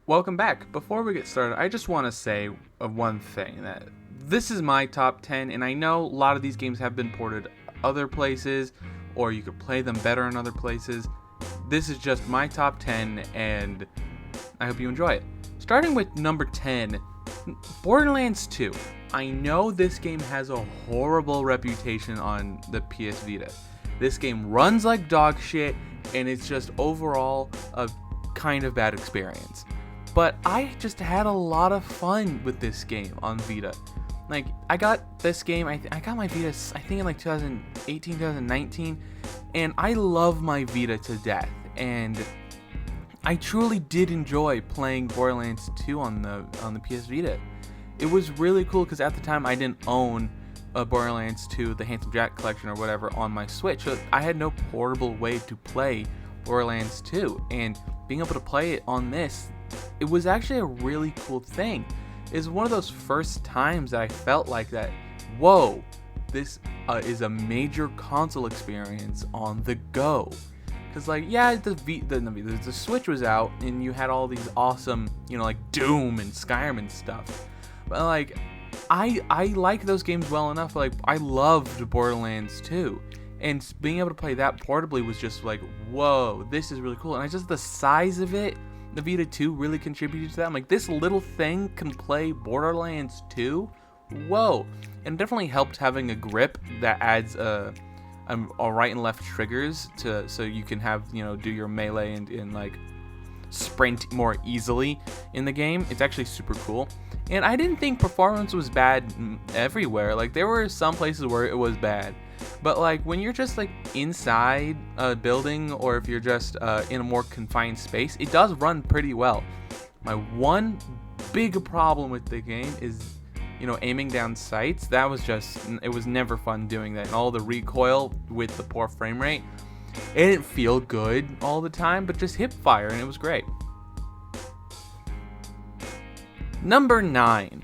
Welcome back. Before we get started, I just want to say one thing, that this is my top 10, and I know a lot of these games have been ported other places, or you could play them better in other places. This is just my top 10, and I hope you enjoy it. Starting with number 10, Borderlands 2. I know this game has a horrible reputation on the PS Vita. This game runs like dog shit, and it's just overall a kind of bad experience. But I just had a lot of fun with this game on Vita. Like, I got this game, I got my Vita, I think in like 2018, 2019, and I love my Vita to death. And I truly did enjoy playing Borderlands 2 on the PS Vita. It was really cool because at the time I didn't own a Borderlands 2, the Handsome Jack collection or whatever, on my Switch. So I had no portable way to play Borderlands 2, and being able to play it on this, it was actually a really cool thing. It's one of those first times that I felt like that, whoa, this is a major console experience on the go. Because, like, yeah, the Switch was out, and you had all these awesome, like Doom and Skyrim and stuff. But, like, I like those games well enough. Like, I loved Borderlands 2. And being able to play that portably was just like, whoa, this is really cool. And the size of it, the Vita 2 really contributed to that. I'm like, this little thing can play Borderlands 2? Whoa. And it definitely helped having a grip that adds a right and left triggers so you can have, do your melee and like sprint more easily in the game. It's actually super cool. And I didn't think performance was bad everywhere. Like, there were some places where it was bad. But, like, when you're just, like, inside a building, or if you're just in a more confined space, it does run pretty well. My one big problem with the game is, aiming down sights. That was it was never fun doing that. And all the recoil with the poor frame rate, it didn't feel good all the time, but just hip fire, and it was great. Number 9.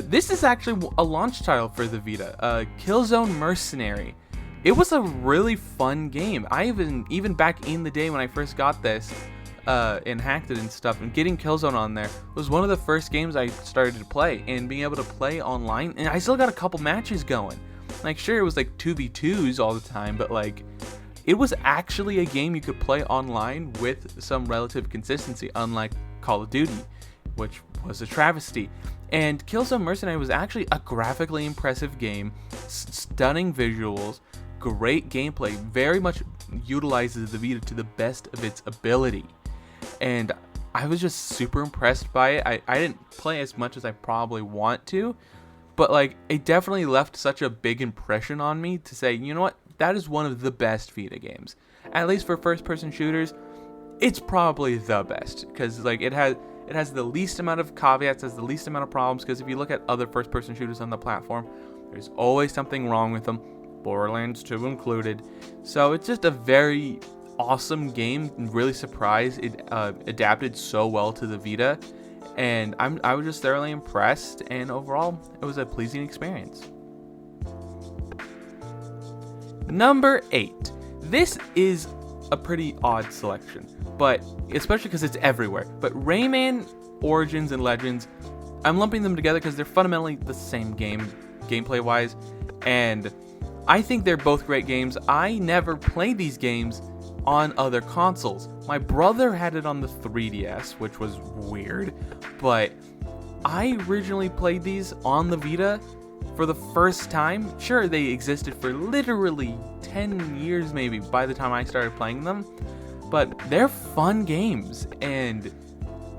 This is actually a launch title for the Vita, Killzone Mercenary. It was a really fun game. I even back in the day when I first got this and hacked it and stuff, and getting Killzone on there was one of the first games I started to play, and being able to play online, and I still got a couple matches going. Like, sure, it was like 2v2s all the time, but like, it was actually a game you could play online with some relative consistency, unlike Call of Duty, which was a travesty. And Killzone Mercenary was actually a graphically impressive game, stunning visuals, great gameplay, very much utilizes the Vita to the best of its ability. And I was just super impressed by it. I didn't play as much as I probably want to, but like, it definitely left such a big impression on me to say, you know what, that is one of the best Vita games. At least for first-person shooters, it's probably the best, because like, it has the least amount of caveats, has the least amount of problems, because if you look at other first-person shooters on the platform, there's always something wrong with them, Borderlands 2 included. So it's just a very awesome game. I'm really surprised it adapted so well to the Vita, and I was just thoroughly impressed, and overall, it was a pleasing experience. Number 8. This is a pretty odd selection, but especially because it's everywhere. But Rayman Origins and Legends, I'm lumping them together because they're fundamentally the same game, gameplay wise, and I think they're both great games. I never played these games on other consoles. My brother had it on the 3DS, which was weird, but I originally played these on the Vita for the first time. Sure, they existed for literally 10 years maybe by the time I started playing them, but they're fun games, and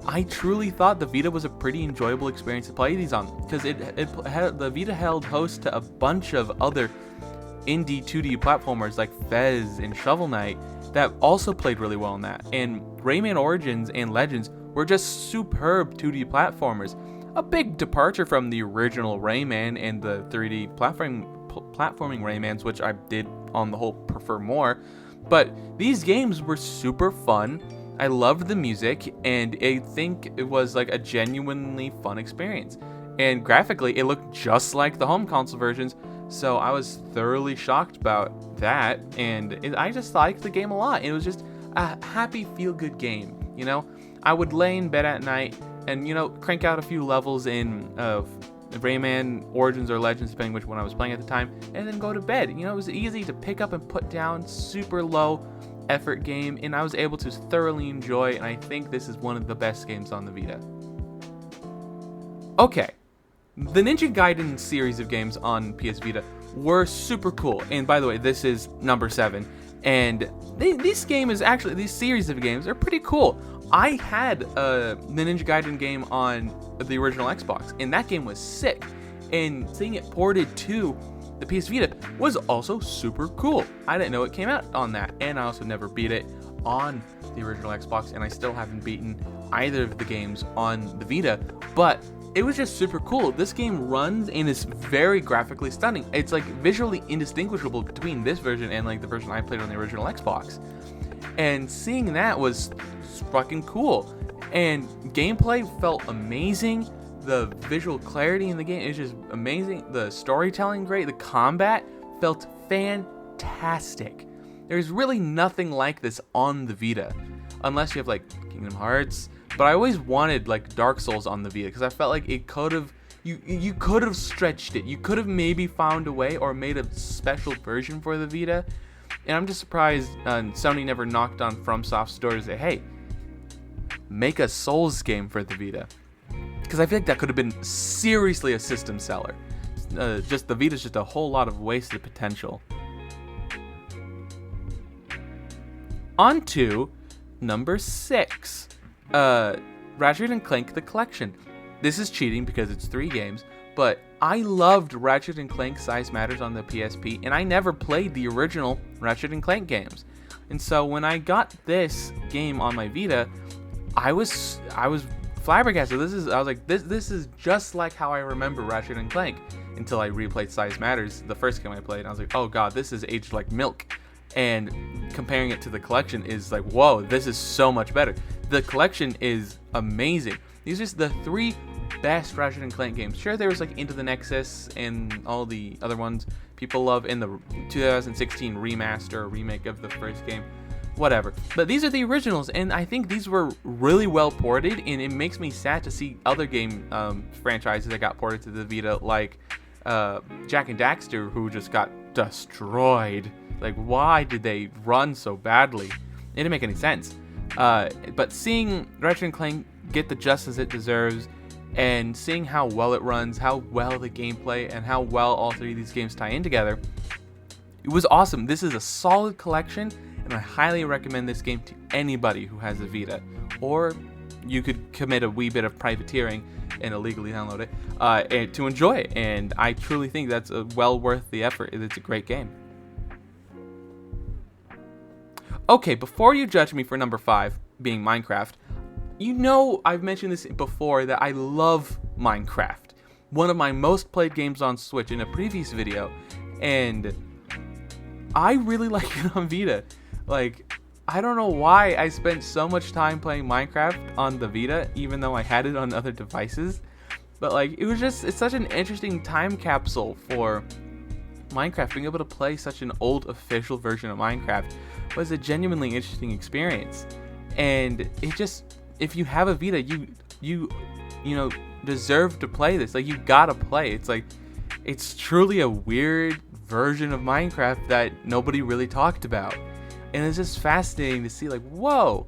I truly thought the Vita was a pretty enjoyable experience to play these on, because the Vita held host to a bunch of other indie 2D platformers like Fez and Shovel Knight that also played really well in that, and Rayman Origins and Legends were just superb 2D platformers. A big departure from the original Rayman and the 3D platforming Raymans, which I did on the whole prefer more. But these games were super fun. I loved the music, and I think it was like a genuinely fun experience. And graphically, it looked just like the home console versions, so I was thoroughly shocked about that, and I just liked the game a lot. It was just a happy, feel-good game, I would lay in bed at night and, crank out a few levels in Rayman Origins or Legends, depending which one I was playing at the time, and then go to bed. It was easy to pick up and put down, super low effort game, and I was able to thoroughly enjoy, and I think this is one of the best games on the Vita. Okay, the Ninja Gaiden series of games on PS Vita were super cool, and by the way, this is number 7, and this series of games are pretty cool. I had the Ninja Gaiden game on the original Xbox, and that game was sick, and seeing it ported to the PS Vita was also super cool. I didn't know it came out on that, and I also never beat it on the original Xbox, and I still haven't beaten either of the games on the Vita, but it was just super cool. This game runs and is very graphically stunning. It's like visually indistinguishable between this version and like the version I played on the original Xbox, and seeing that was fucking cool, and gameplay felt amazing. The visual clarity in the game is just amazing. The storytelling great. The combat felt fantastic. There's really nothing like this on the Vita, unless you have like Kingdom Hearts. But I always wanted like Dark Souls on the Vita because I felt like it could have, you could have stretched it. You could have maybe found a way or made a special version for the Vita. And I'm just surprised Sony never knocked on FromSoft's door to say, hey, make a Souls game for the Vita. Because I feel like that could have been seriously a system seller. Just the Vita's just a whole lot of wasted potential. On to number 6. Ratchet & Clank The Collection. This is cheating because it's 3 games, but I loved Ratchet & Clank Size Matters on the PSP, and I never played the original Ratchet & Clank games. And so when I got this game on my Vita, I was flabbergasted. I was like, this is just like how I remember Ratchet & Clank, until I replayed Size Matters, the first game I played, and I was like, oh god, this is aged like milk. And comparing it to the collection is like, whoa, this is so much better. The collection is amazing. These are just the 3 best Ratchet & Clank games. Sure, there was like Into the Nexus and all the other ones people love in the 2016 remaster or remake of the first game. Whatever. But these are the originals, and I think these were really well ported, and it makes me sad to see other game franchises that got ported to the Vita, like Jak and Daxter, who just got destroyed. Like, why did they run so badly? It didn't make any sense. But seeing Ratchet & Clank get the justice it deserves, and seeing how well it runs, how well the gameplay, and how well all 3 of these games tie in together, it was awesome. This is a solid collection, and I highly recommend this game to anybody who has a Vita. Or you could commit a wee bit of privateering and illegally download it and to enjoy it. And I truly think that's well worth the effort. It's a great game. Okay, before you judge me for number 5, being Minecraft, I've mentioned this before that I love Minecraft. One of my most played games on Switch in a previous video, and I really like it on Vita. Like, I don't know why I spent so much time playing Minecraft on the Vita, even though I had it on other devices. But like, it's such an interesting time capsule for Minecraft. Being able to play such an old official version of Minecraft was a genuinely interesting experience. And it just, if you have a Vita, you deserve to play this. Like, you gotta play. It's like, it's truly a weird version of Minecraft that nobody really talked about. And it's just fascinating to see, like, whoa,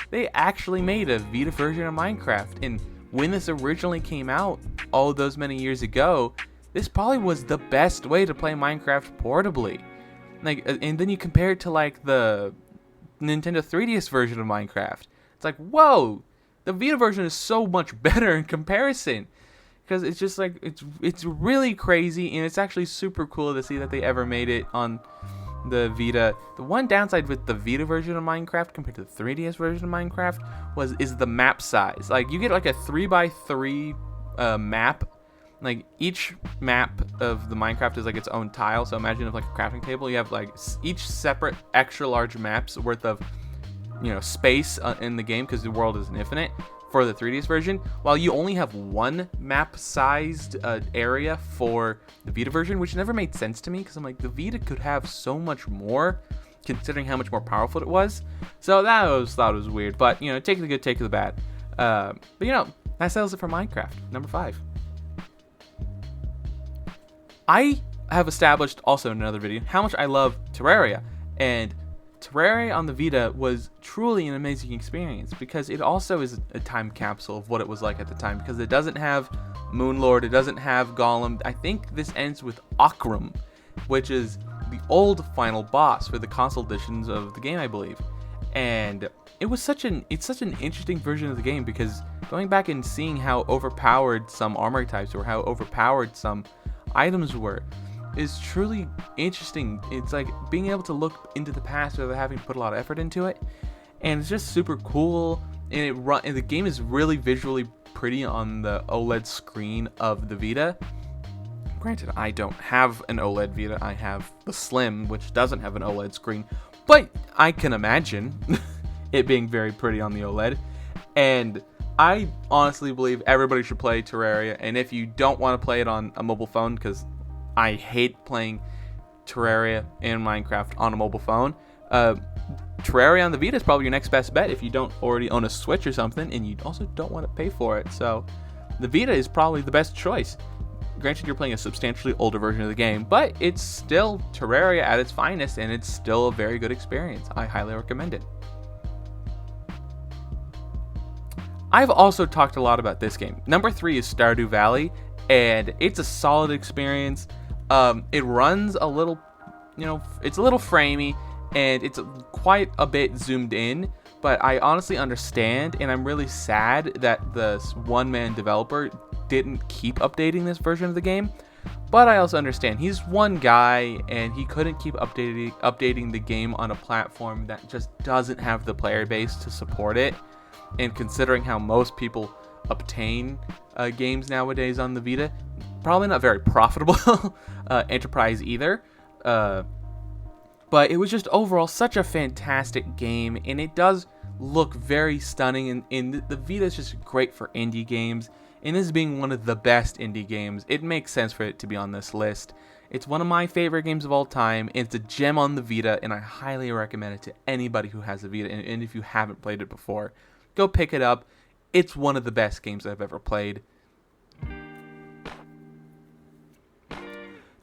they actually made a Vita version of Minecraft. And when this originally came out all those many years ago, this probably was the best way to play Minecraft portably. Like, and then you compare it to like the Nintendo 3DS version of Minecraft. It's like, whoa, the Vita version is so much better in comparison. Because it's just like, it's really crazy, and it's actually super cool to see that they ever made it on the Vita. The one downside with the Vita version of Minecraft compared to the 3DS version of Minecraft is the map size. Like, you get like a 3x3 map. Like, each map of the Minecraft is like its own tile. So imagine if like a crafting table, you have like each separate extra large maps worth of space in the game, because the world is infinite for the 3DS version, while you only have one map-sized area for the Vita version, which never made sense to me, because I'm like, the Vita could have so much more, considering how much more powerful it was. So that was weird, but take the good, take the bad. But that settles it for Minecraft. Number 5. I have established also in another video how much I love Terraria, and Terraria on the Vita was truly an amazing experience because it also is a time capsule of what it was like at the time, because it doesn't have Moonlord, it doesn't have Golem. I think this ends with Akram, which is the old final boss for the console editions of the game, I believe. And it's such an interesting version of the game, because going back and seeing how overpowered some armor types were, how overpowered some items were, is truly interesting. It's like being able to look into the past without having to put a lot of effort into it, and it's just super cool. And the game is really visually pretty on the OLED screen of the Vita. Granted, I don't have an OLED Vita. I have the Slim, which doesn't have an OLED screen, but I can imagine it being very pretty on the OLED. And I honestly believe everybody should play Terraria, and if you don't want to play it on a mobile phone, because I hate playing Terraria and Minecraft on a mobile phone, Terraria on the Vita is probably your next best bet if you don't already own a Switch or something, and you also don't want to pay for it. So the Vita is probably the best choice. Granted, you're playing a substantially older version of the game, but it's still Terraria at its finest, and it's still a very good experience. I highly recommend it. I've also talked a lot about this game. Number 3 is Stardew Valley, and it's a solid experience. It runs a little, it's a little framey, and it's quite a bit zoomed in, but I honestly understand, and I'm really sad that the one-man developer didn't keep updating this version of the game. But I also understand he's one guy, and he couldn't keep updating the game on a platform that just doesn't have the player base to support it. And considering how most people obtain games nowadays on the Vita, probably not very profitable enterprise either. But it was just overall such a fantastic game, and it does look very stunning. And the Vita is just great for indie games. And this being one of the best indie games, it makes sense for it to be on this list. It's one of my favorite games of all time. It's a gem on the Vita, and I highly recommend it to anybody who has a Vita. And if you haven't played it before, go pick it up. It's one of the best games I've ever played.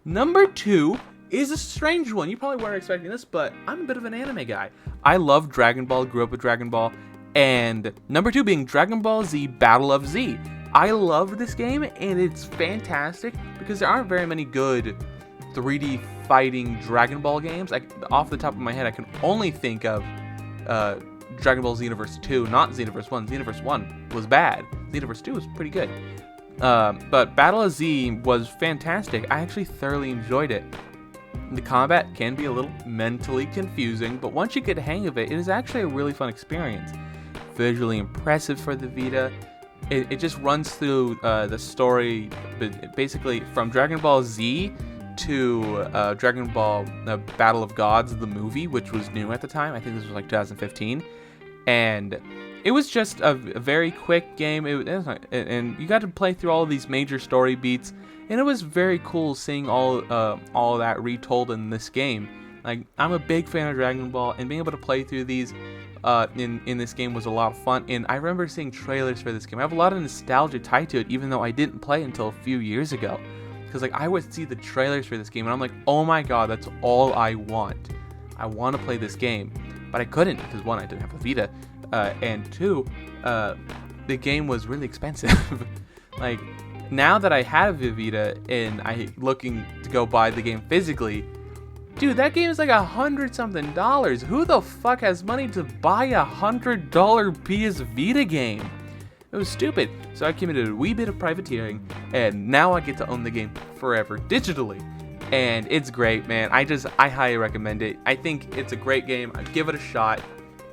Number 2 is a strange one. You probably weren't expecting this, but I'm a bit of an anime guy. I love Dragon Ball, grew up with Dragon Ball, and number 2 being Dragon Ball Z Battle of Z. I love this game, and it's fantastic because there aren't very many good 3D fighting Dragon Ball games. Off the top of my head, I can only think of Dragon Ball Xenoverse 2, not Xenoverse 1. Xenoverse 1 was bad. Xenoverse 2 was pretty good. But Battle of Z was fantastic. I actually thoroughly enjoyed it. The combat can be a little mentally confusing, but once you get the hang of it, it is actually a really fun experience. Visually impressive for the Vita. It just runs through the story, basically from Dragon Ball Z to Dragon Ball Battle of Gods, the movie, which was new at the time. I think this was like 2015. And it was just a very quick game, and you got to play through all of these major story beats, and it was very cool seeing all of that retold in this game. Like, I'm a big fan of Dragon Ball, and being able to play through these in this game was a lot of fun. And I remember seeing trailers for this game. I have a lot of nostalgia tied to it, even though I didn't play until a few years ago. Because I would see the trailers for this game, and I'm like, oh my god, that's all I want. I want to play this game. But I couldn't, because 1, I didn't have a Vita, and 2, the game was really expensive. Like, now that I have a Vita and I'm looking to go buy the game physically, dude, that game is like $100-something. Who the fuck has money to buy a $100 PS Vita game? It was stupid. So I committed a wee bit of privateering, and now I get to own the game forever digitally. And it's great, man. I highly recommend it. I think it's a great game. I'd give it a shot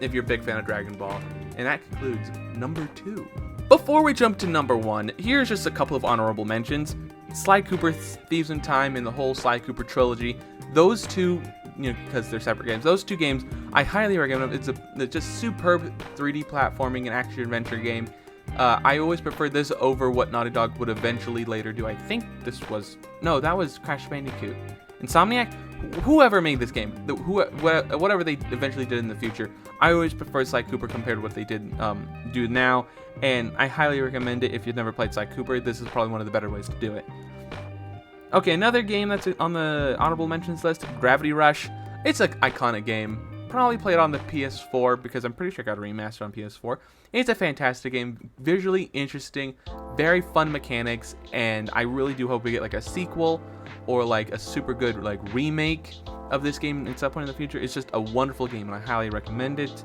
if you're a big fan of Dragon Ball. And that concludes number 2. Before we jump to number 1, here's just a couple of honorable mentions. Sly Cooper Thieves in Time and the whole Sly Cooper trilogy. Those two, because they're separate games, those 2 games, I highly recommend them. It's just superb 3D platforming and action-adventure game. I always preferred this over what Naughty Dog would eventually later do. I think that was Crash Bandicoot. Insomniac whoever made this game, whatever they eventually did in the future, I always prefer Sly Cooper compared to what they did do now, and I highly recommend it if you've never played Sly Cooper. This is probably one of the better ways to do it. Okay, another game that's on the honorable mentions list, Gravity Rush. It's an iconic game. Probably played on the PS4 because I'm pretty sure I got a remaster on PS4. It's a fantastic game, visually interesting, very fun mechanics, and I really do hope we get like a sequel or like a super good like remake of this game at some point in the future. It's just a wonderful game and I highly recommend it.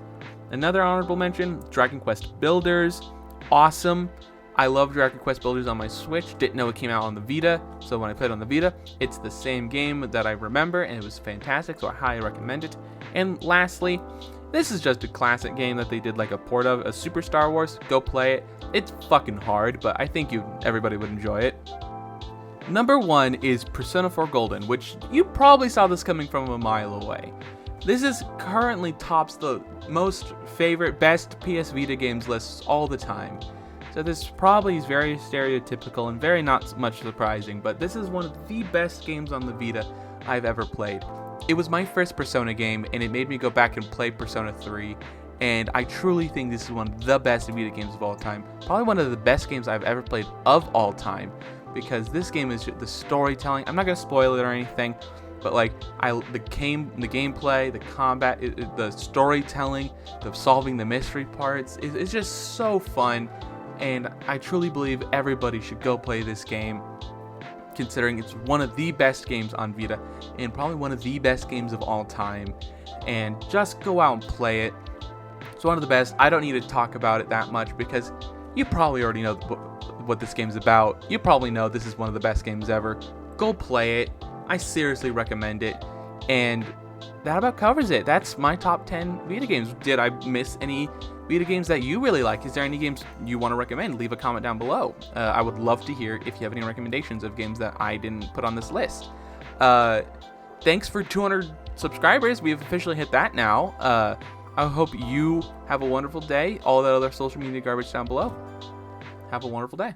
Another honorable mention, Dragon Quest Builders. Awesome. I love Dragon Quest Builders on my Switch. Didn't know it came out on the Vita, so when I played on the Vita, it's the same game that I remember, and it was fantastic, so I highly recommend it. And lastly, this is just a classic game that they did like a port of, a Super Star Wars. Go play it. It's fucking hard, but I think everybody would enjoy it. Number 1 is Persona 4 Golden, which you probably saw this coming from a mile away. This is currently tops the most favorite, best PS Vita games lists all the time. So this probably is very stereotypical and very not much surprising, but this is one of the best games on the Vita I've ever played. It was my first Persona game, and it made me go back and play Persona 3, and I truly think this is one of the best Vita games of all time. Probably one of the best games I've ever played of all time, because this game is just the storytelling. I'm not going to spoil it or anything, but like the gameplay, the combat, the storytelling, the solving the mystery parts, it's just so fun. And I truly believe everybody should go play this game, considering it's one of the best games on Vita and probably one of the best games of all time. And just go out and play it. It's one of the best. I don't need to talk about it that much because you probably already know what this game's about. You probably know this is one of the best games ever. Go play it. I seriously recommend it. And that about covers it. That's my top 10 Vita games. Did I miss any Vita games that you really like? Is there any games you want to recommend? Leave a comment down below. I would love to hear if you have any recommendations of games that I didn't put on this list. Thanks for 200 subscribers. We have officially hit that now. I hope you have a wonderful day. All that other social media garbage down below. Have a wonderful day.